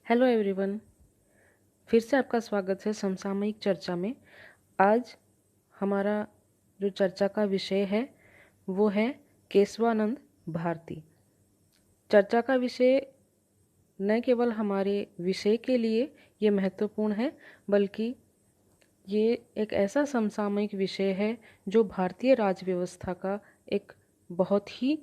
Hello everyone. फिर से आपका स्वागत है समसामयिक चर्चा में। आज हमारा जो चर्चा का विषय है वो है केशवानंद भारती। चर्चा का विषय न केवल हमारे विषय के लिए ये महत्वपूर्ण है, बल्कि ये एक ऐसा समसामयिक विषय है जो भारतीय राज व्यवस्था का एक बहुत ही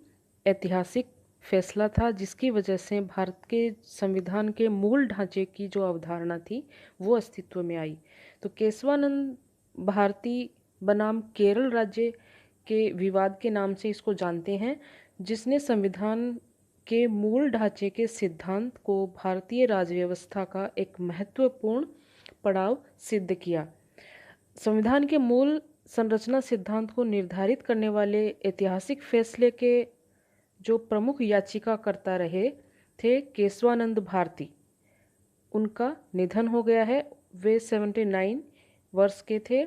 ऐतिहासिक फैसला था, जिसकी वजह से भारत के संविधान के मूल ढांचे की जो अवधारणा थी वो अस्तित्व में आई। तो केशवानंद भारती बनाम केरल राज्य के विवाद के नाम से इसको जानते हैं, जिसने संविधान के मूल ढांचे के सिद्धांत को भारतीय राज व्यवस्था का एक महत्वपूर्ण पड़ाव सिद्ध किया। संविधान के मूल संरचना सिद्धांत को निर्धारित करने वाले ऐतिहासिक फैसले के जो प्रमुख याचिकाकर्ता रहे थे केशवानंद भारती। उनका निधन हो गया है। वे 79 वर्ष के थे।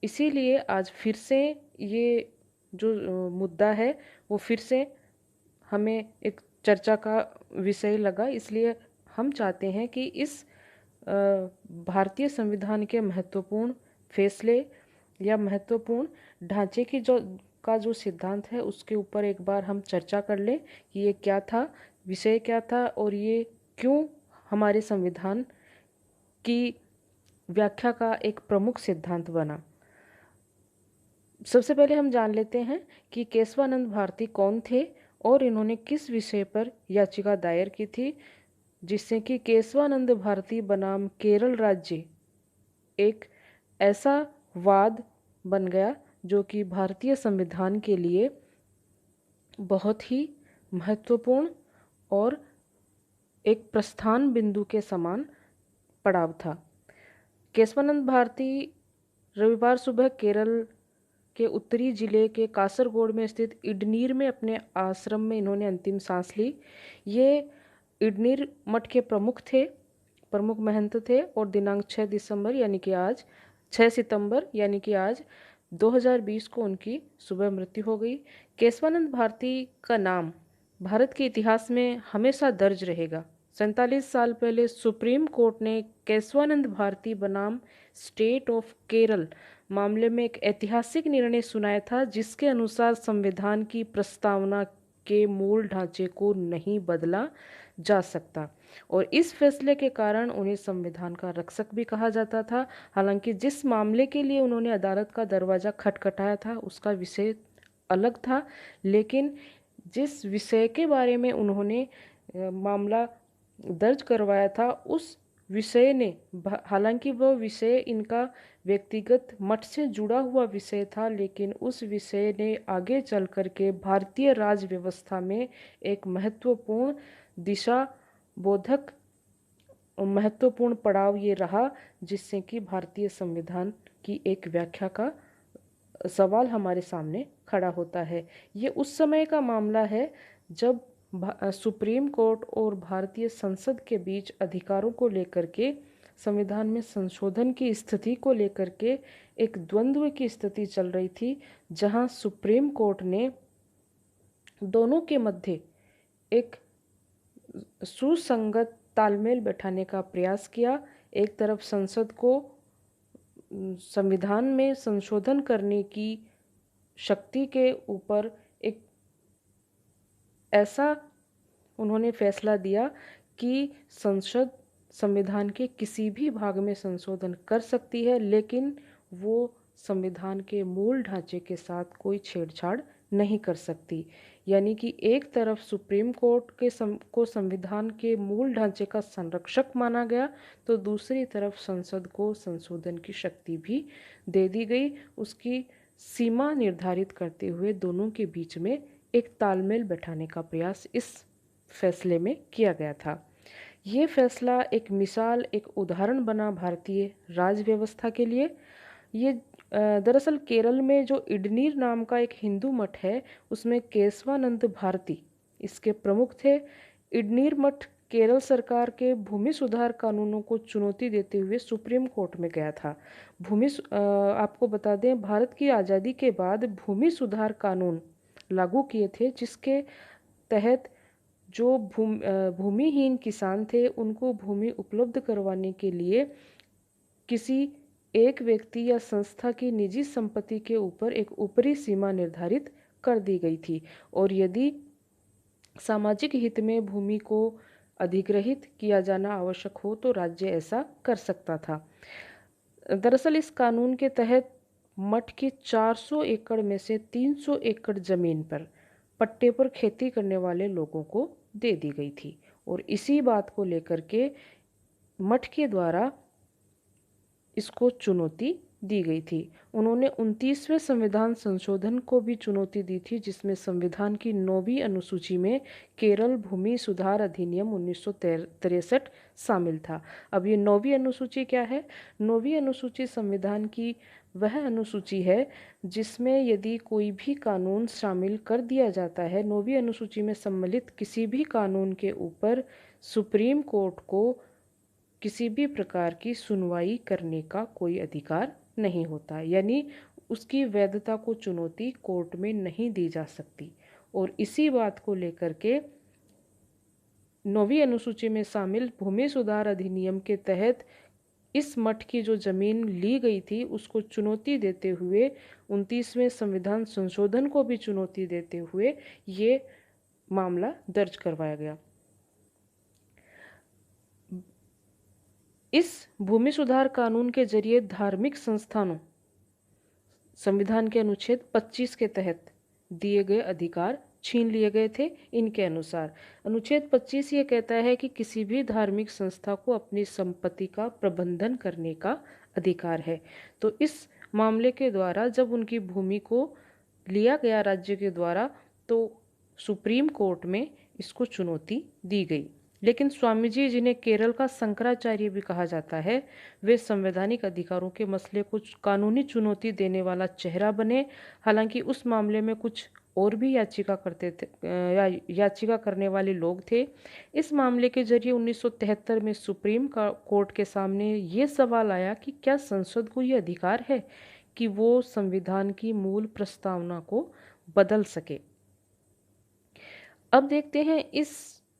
इसीलिए आज फिर से ये जो मुद्दा है वो फिर से हमें एक चर्चा का विषय लगा। इसलिए हम चाहते हैं कि इस भारतीय संविधान के महत्वपूर्ण फैसले या महत्वपूर्ण ढांचे की जो सिद्धांत है उसके ऊपर एक बार हम चर्चा कर लें कि ये क्या था, विषय क्या था और ये क्यों हमारे संविधान की व्याख्या का एक प्रमुख सिद्धांत बना। सबसे पहले हम जान लेते हैं कि केशवानंद भारती कौन थे और इन्होंने किस विषय पर याचिका दायर की थी, जिससे कि केशवानंद भारती बनाम केरल राज्य एक ऐसा वाद बन गया जो कि भारतीय संविधान के लिए बहुत ही महत्वपूर्ण और एक प्रस्थान बिंदु के समान पड़ाव था। केशवानंद भारती रविवार सुबह केरल के उत्तरी जिले के कासरगोड में स्थित इडनीर में अपने आश्रम में इन्होंने अंतिम सांस ली। ये इडनीर मठ के प्रमुख महंत थे और दिनांक 6 सितंबर यानी कि आज 2020 को उनकी सुबह मृत्यु हो गई। केशवानंद भारती का नाम भारत के इतिहास में हमेशा दर्ज रहेगा। 47 साल पहले सुप्रीम कोर्ट ने केशवानंद भारती बनाम स्टेट ऑफ केरल मामले में एक ऐतिहासिक निर्णय सुनाया था, जिसके अनुसार संविधान की प्रस्तावना के मूल ढांचे को नहीं बदला जा सकता और इस फैसले के कारण उन्हें संविधान का रक्षक भी कहा जाता था। हालांकि जिस मामले के लिए उन्होंने अदालत का दरवाजा खटखटाया था उसका विषय अलग था, लेकिन जिस विषय के बारे में उन्होंने मामला दर्ज करवाया था उस विषय ने, हालांकि वह विषय इनका व्यक्तिगत मठ से जुड़ा हुआ विषय था, लेकिन उस विषय ने आगे चल कर के भारतीय राज व्यवस्था में एक महत्वपूर्ण दिशा बोधक महत्वपूर्ण पड़ाव ये रहा, जिससे कि भारतीय संविधान की एक व्याख्या का सवाल हमारे सामने खड़ा होता है। ये उस समय का मामला है जब सुप्रीम कोर्ट और भारतीय संसद के बीच अधिकारों को लेकर के, संविधान में संशोधन की स्थिति को लेकर के एक द्वंद्व की स्थिति चल रही थी, जहां सुप्रीम कोर्ट ने दोनों के मध्य एक सुसंगत तालमेल बैठाने का प्रयास किया। एक तरफ संसद को संविधान में संशोधन करने की शक्ति के ऊपर एक ऐसा उन्होंने फैसला दिया कि संसद संविधान के किसी भी भाग में संशोधन कर सकती है, लेकिन वो संविधान के मूल ढांचे के साथ कोई छेड़छाड़ नहीं कर सकती। यानी कि एक तरफ सुप्रीम कोर्ट को संविधान के मूल ढांचे का संरक्षक माना गया, तो दूसरी तरफ संसद को संशोधन की शक्ति भी दे दी गई। उसकी सीमा निर्धारित करते हुए दोनों के बीच में एक तालमेल बैठाने का प्रयास इस फैसले में किया गया था। ये फैसला एक मिसाल, एक उदाहरण बना भारतीय राज व्यवस्था के लिए। ये दरअसल केरल में जो इडनीर नाम का एक हिंदू मठ है उसमें केशवानंद भारती इसके प्रमुख थे। इडनीर मठ केरल सरकार के भूमि सुधार कानूनों को चुनौती देते हुए सुप्रीम कोर्ट में गया था। आपको बता दें, भारत की आज़ादी के बाद भूमि सुधार कानून लागू किए थे, जिसके तहत जो भूमिहीन किसान थे उनको भूमि उपलब्ध करवाने के लिए किसी एक व्यक्ति या संस्था की निजी संपत्ति के ऊपर एक ऊपरी सीमा निर्धारित कर दी गई थी, और यदि सामाजिक हित में भूमि को अधिग्रहित किया जाना आवश्यक हो तो राज्य ऐसा कर सकता था। दरअसल इस कानून के तहत मठ की 400 एकड़ में से 300 एकड़ जमीन पर पट्टे पर खेती करने वाले लोगों को दे दी गई थी, और इसी बात को लेकर के मठ के द्वारा इसको चुनौती दी गई थी। उन्होंने 29वें संविधान संशोधन को भी चुनौती दी थी, जिसमें संविधान की 9वीं अनुसूची में केरल भूमि सुधार अधिनियम 1963 शामिल था। अब ये 9वीं अनुसूची क्या है? 9वीं अनुसूची संविधान की वह अनुसूची है जिसमें यदि कोई भी कानून शामिल कर दिया जाता है, 9वीं अनुसूची में सम्मिलित किसी भी कानून के ऊपर सुप्रीम कोर्ट को किसी भी प्रकार की सुनवाई करने का कोई अधिकार नहीं होता, यानी उसकी वैधता को चुनौती कोर्ट में नहीं दी जा सकती। और इसी बात को लेकर के 9वीं अनुसूची में शामिल भूमि सुधार अधिनियम के तहत इस मठ की जो जमीन ली गई थी उसको चुनौती देते हुए, 29वें संविधान संशोधन को भी चुनौती देते हुए ये मामला दर्ज करवाया गया। इस भूमि सुधार कानून के जरिए धार्मिक संस्थानों संविधान के अनुच्छेद 25 के तहत दिए गए अधिकार छीन लिए गए थे। इनके अनुसार अनुच्छेद 25 ये कहता है कि किसी भी धार्मिक संस्था को अपनी संपत्ति का प्रबंधन करने का अधिकार है। तो इस मामले के द्वारा जब उनकी भूमि को लिया गया राज्य के द्वारा, तो सुप्रीम कोर्ट में इसको चुनौती दी गई। लेकिन स्वामी जी, जिन्हें केरल का शंकराचार्य भी कहा जाता है, वे संवैधानिक अधिकारों के मसले को कानूनी चुनौती देने वाला चेहरा बने। हालांकि उस मामले में कुछ और भी याचिका करने वाले लोग थे। इस मामले के जरिए 1973 में सुप्रीम कोर्ट के सामने ये सवाल आया कि क्या संसद को ये अधिकार है कि वो संविधान की मूल प्रस्तावना को बदल सके। अब देखते हैं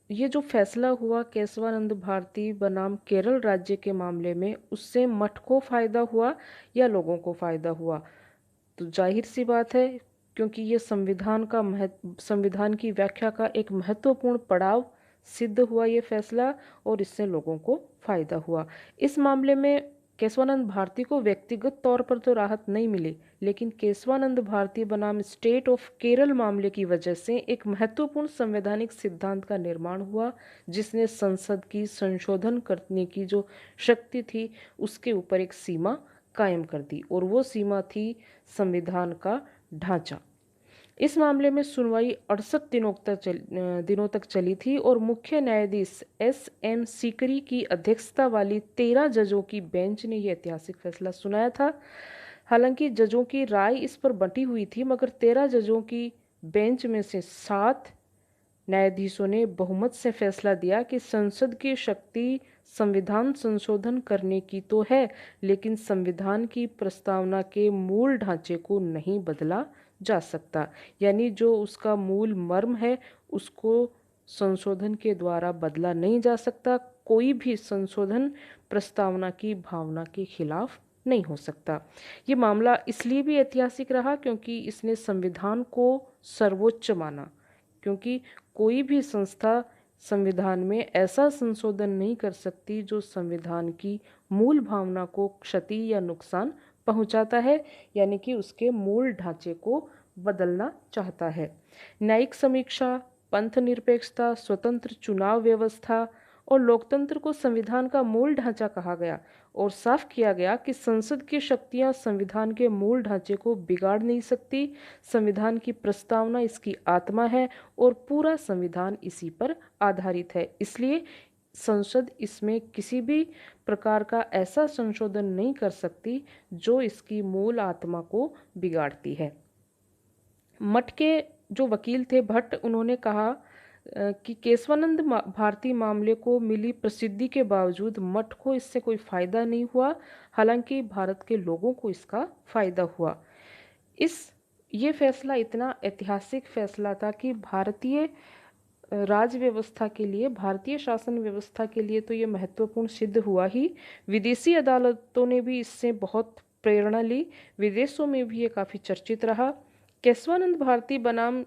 ये जो फैसला हुआ केशवानंद भारती बनाम केरल राज्य के मामले में, उससे मठ को फायदा हुआ या लोगों को फायदा हुआ। तो जाहिर सी बात है, क्योंकि ये संविधान की व्याख्या का एक महत्वपूर्ण पड़ाव सिद्ध हुआ ये फैसला, और इससे लोगों को फायदा हुआ। इस मामले में केशवानंद भारती को व्यक्तिगत तौर पर तो राहत नहीं मिली, लेकिन केशवानंद भारती बनाम स्टेट ऑफ केरल मामले की वजह से एक महत्वपूर्ण संवैधानिक सिद्धांत का निर्माण हुआ, जिसने संसद की संशोधन करने की जो शक्ति थी उसके ऊपर एक सीमा कायम कर दी, और वो सीमा थी संविधान का ढांचा। इस मामले में सुनवाई 68 दिनों तक चली थी, और मुख्य न्यायाधीश S.M. सीकरी की अध्यक्षता वाली 13 जजों की बेंच ने यह ऐतिहासिक फैसला सुनाया था। हालांकि जजों की राय इस पर बंटी हुई थी, मगर 13 जजों की बेंच में से 7 न्यायाधीशों ने बहुमत से फैसला दिया कि संसद की शक्ति संविधान संशोधन करने की तो है, लेकिन संविधान की प्रस्तावना के मूल ढांचे को नहीं बदला जा सकता। यानी जो उसका मूल मर्म है उसको संशोधन के द्वारा बदला नहीं जा सकता। कोई भी संशोधन प्रस्तावना की भावना के खिलाफ नहीं हो सकता। ये मामला इसलिए भी ऐतिहासिक रहा क्योंकि इसने संविधान को सर्वोच्च माना, क्योंकि कोई भी संस्था संविधान में ऐसा संशोधन नहीं कर सकती जो संविधान की मूल भावना को क्षति या नुकसान पहुंचाता है, यानी कि उसके मूल ढांचे को बदलना चाहता है। न्यायिक समीक्षा, पंथ निरपेक्षता, स्वतंत्र चुनाव व्यवस्था और लोकतंत्र को संविधान का मूल ढांचा कहा गया, और साफ किया गया कि संसद की शक्तियां संविधान के मूल ढांचे को बिगाड़ नहीं सकती। संविधान की प्रस्तावना इसकी आत्मा है और पूरा संविधान इसी पर आधारित है। इसलिए संसद इसमें किसी भी प्रकार का ऐसा संशोधन नहीं कर सकती जो इसकी मूल आत्मा को बिगाड़ती है। मठ के जो वकील थे भट्ट, उन्होंने कहा कि केशवानंद भारती मामले को मिली प्रसिद्धि के बावजूद मठ को इससे कोई फायदा नहीं हुआ, हालांकि भारत के लोगों को इसका फायदा हुआ। ये फैसला इतना ऐतिहासिक फैसला था कि भारतीय राज व्यवस्था के लिए, भारतीय शासन व्यवस्था के लिए तो ये महत्वपूर्ण सिद्ध हुआ ही। विदेशी अदालतों ने भी इससे बहुत प्रेरणा ली, विदेशों में भी ये काफ़ी चर्चित रहा। केशवानंद भारती बनाम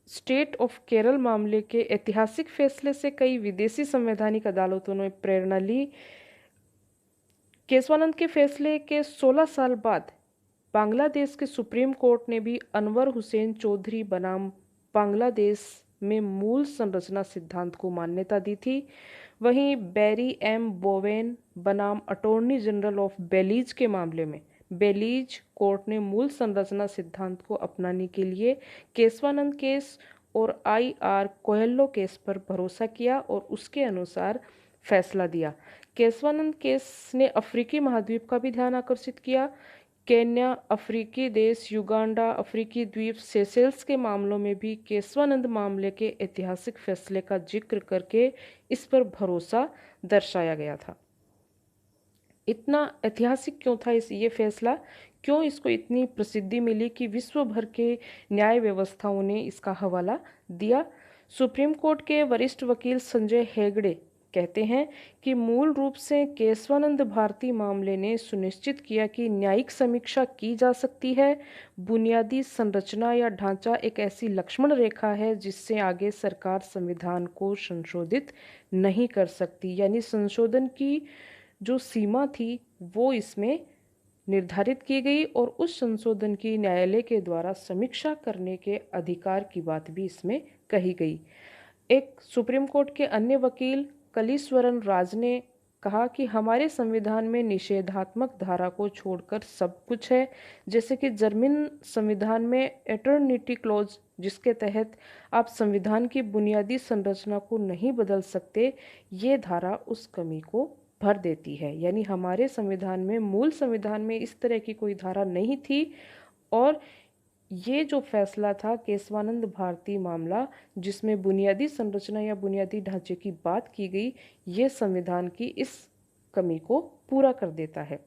स्टेट ऑफ केरल मामले के ऐतिहासिक फैसले से कई विदेशी संवैधानिक अदालतों ने प्रेरणा ली। केशवानंद के फैसले के 16 साल बाद बांग्लादेश के सुप्रीम कोर्ट ने भी अनवर हुसैन चौधरी बनाम बांग्लादेश में मूल संरचना सिद्धांत को मान्यता दी थी। वहीं बैरी एम बोवेन बनाम अटॉर्नी जनरल ऑफ बेलीज के मामले में बेलीज कोर्ट ने मूल संरचना सिद्धांत को अपनाने के लिए केशवानंद केस और IR कोहेल्लो केस पर भरोसा किया और उसके अनुसार फैसला दिया। केशवानंद केस ने अफ्रीकी महाद्वीप का भी ध्यान आकर्षित किया। केन्या, अफ्रीकी देश, युगांडा, अफ्रीकी द्वीप, सेशेल्स के मामलों में भी केशवानंद मामले के ऐतिहासिक फैसले का जिक्र करके इस पर भरोसा दर्शाया गया था। इतना ऐतिहासिक क्यों था ये फैसला? क्यों इसको इतनी प्रसिद्धि मिली कि विश्व भर के न्याय व्यवस्थाओं ने इसका हवाला दिया? सुप्रीम कोर्ट के वरिष्ठ वकील संजय हेगड़े कहते हैं कि मूल रूप से केशवानंद भारती मामले ने सुनिश्चित किया कि न्यायिक समीक्षा की जा सकती है। बुनियादी संरचना या ढांचा एक ऐसी लक्ष्मण रेखा है जिससे आगे सरकार संविधान को संशोधित नहीं कर सकती, यानी संशोधन की जो सीमा थी वो इसमें निर्धारित की गई और उस संशोधन की न्यायालय के द्वारा समीक्षा करने के अधिकार की बात भी इसमें कही गई। एक सुप्रीम कोर्ट के अन्य वकील कलीश्वरन राज ने कहा कि हमारे संविधान में निषेधात्मक धारा को छोड़कर सब कुछ है, जैसे कि जर्मन संविधान में एटर्निटी क्लॉज, जिसके तहत आप संविधान की बुनियादी संरचना को नहीं बदल सकते, ये धारा उस कमी को भर देती है। यानी हमारे संविधान में, मूल संविधान में इस तरह की कोई धारा नहीं थी और ये जो फैसला था केशवानंद भारती मामला, जिसमें बुनियादी संरचना या बुनियादी ढांचे की बात की गई, ये संविधान की इस कमी को पूरा कर देता है।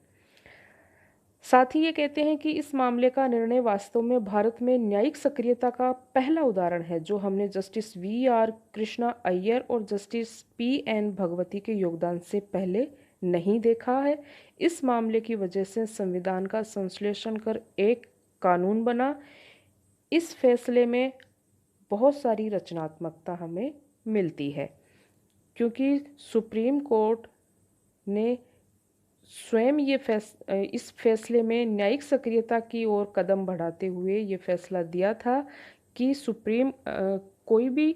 साथ ही ये कहते हैं कि इस मामले का निर्णय वास्तव में भारत में न्यायिक सक्रियता का पहला उदाहरण है, जो हमने जस्टिस VR कृष्णा अय्यर और जस्टिस PN भगवती के योगदान से पहले नहीं देखा है। इस मामले की वजह से संविधान का संश्लेषण कर एक कानून बना। इस फैसले में बहुत सारी रचनात्मकता हमें मिलती है, क्योंकि सुप्रीम कोर्ट ने स्वयं इस फैसले में न्यायिक सक्रियता की ओर कदम बढ़ाते हुए ये फैसला दिया था कि कोई भी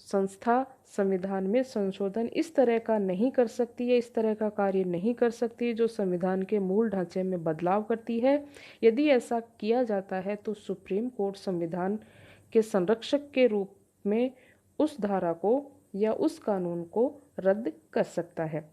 संस्था संविधान में संशोधन इस तरह का नहीं कर सकती है, इस तरह का कार्य नहीं कर सकती जो संविधान के मूल ढांचे में बदलाव करती है। यदि ऐसा किया जाता है तो सुप्रीम कोर्ट संविधान के संरक्षक के रूप में उस धारा को या उस कानून को रद्द कर सकता है।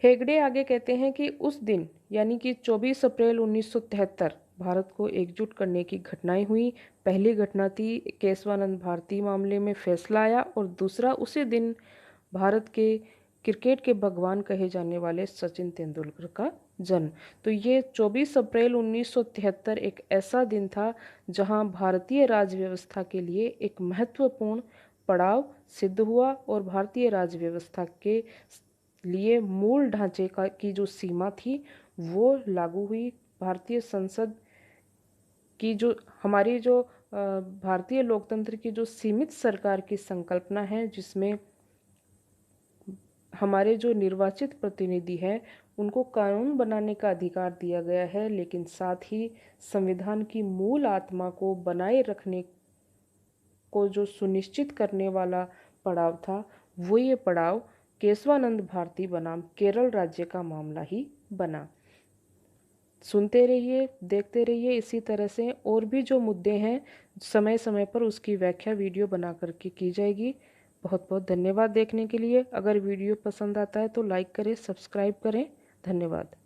हेगड़े आगे कहते हैं कि उस दिन यानी कि 24 अप्रैल 1973 भारत को एकजुट करने की घटनाएं हुई। पहली घटना थी केशवानंद भारती मामले में फैसला आया और दूसरा उसी दिन भारत के क्रिकेट के भगवान कहे जाने वाले सचिन तेंदुलकर का जन्म। तो ये 24 अप्रैल 1973 एक ऐसा दिन था जहां भारतीय राज व्यवस्था के लिए एक महत्वपूर्ण पड़ाव सिद्ध हुआ और भारतीय राज व्यवस्था के लिए मूल ढांचे की जो सीमा थी वो लागू हुई। भारतीय संसद की हमारी भारतीय लोकतंत्र की जो सीमित सरकार की संकल्पना है, जिसमें हमारे जो निर्वाचित प्रतिनिधि हैं उनको कानून बनाने का अधिकार दिया गया है, लेकिन साथ ही संविधान की मूल आत्मा को बनाए रखने को जो सुनिश्चित करने वाला पड़ाव था, वो ये पड़ाव केशवानंद भारती बनाम केरल राज्य का मामला ही बना। सुनते रहिए, देखते रहिए। इसी तरह से और भी जो मुद्दे हैं समय समय पर उसकी व्याख्या वीडियो बना करके की जाएगी। बहुत बहुत धन्यवाद देखने के लिए। अगर वीडियो पसंद आता है तो लाइक करें, सब्सक्राइब करें। धन्यवाद।